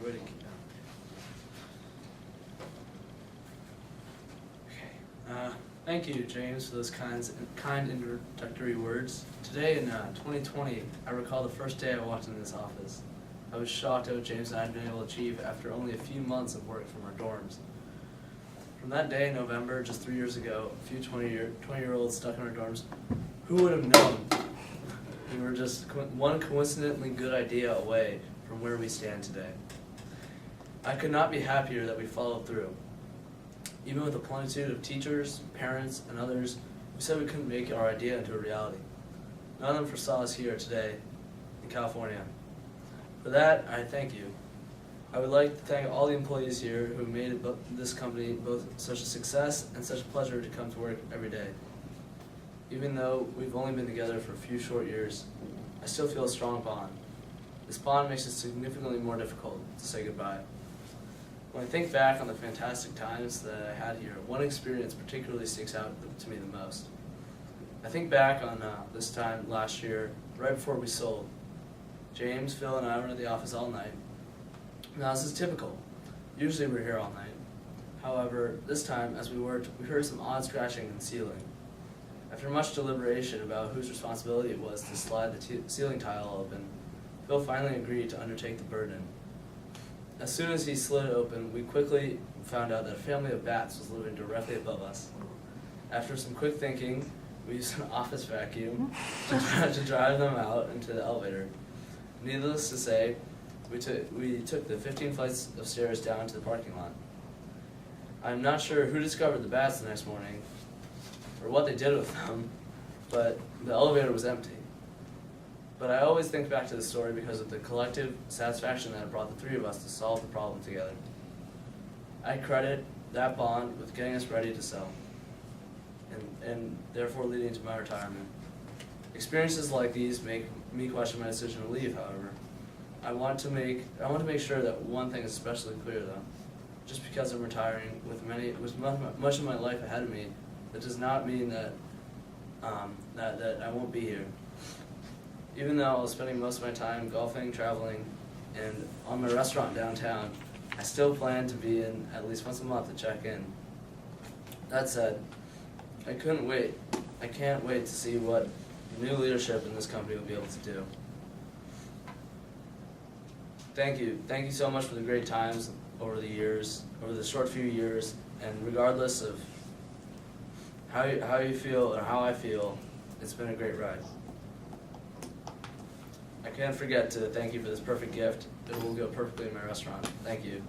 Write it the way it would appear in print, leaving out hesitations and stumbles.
Way to keep Okay. Thank you, James, for those kind introductory words. Today in 2020, I recall the first day I walked into this office. I was shocked at what James and I had been able to achieve after only a few months of work from our dorms. From that day in November, just 3 years ago, a few 20-year-olds stuck in our dorms, who would have known? We were just one coincidentally good idea away from where we stand today. I could not be happier that we followed through. Even with a plenitude of teachers, parents, and others who said we couldn't make our idea into a reality. None of them foresaw us here today in California. For that, I thank you. I would like to thank all the employees here who made this company both such a success and such a pleasure to come to work every day. Even though we've only been together for a few short years, I still feel a strong bond. This bond makes it significantly more difficult to say goodbye. When I think back on the fantastic times that I had here, one experience particularly sticks out to me the most. I think back on this time last year, right before we sold. James, Phil, and I were at the office all night. Now this is typical. Usually we're here all night. However, this time, as we worked, we heard some odd scratching in the ceiling. After much deliberation about whose responsibility it was to slide the ceiling tile open, Phil finally agreed to undertake the burden. As soon as he slid it open, we quickly found out that a family of bats was living directly above us. After some quick thinking, we used an office vacuum to drive them out into the elevator. Needless to say, we took the 15 flights of stairs down to the parking lot. I'm not sure who discovered the bats the next morning, or what they did with them, but the elevator was empty. But I always think back to this story because of the collective satisfaction that it brought the three of us to solve the problem together. I credit that bond with getting us ready to sell, and therefore leading to my retirement. Experiences like these make me question my decision to leave, however. I want to make sure that one thing is especially clear though. Just because I'm retiring with much of my life ahead of me, that does not mean that that I won't be here. Even though I was spending most of my time golfing, traveling, and on my restaurant downtown, I still plan to be in at least once a month to check in. That said, I can't wait to see what the new leadership in this company will be able to do. Thank you so much for the great times over the short few years, and regardless of how you feel or how I feel, it's been a great ride. I can't forget to thank you for this perfect gift. It will go perfectly in my restaurant. Thank you.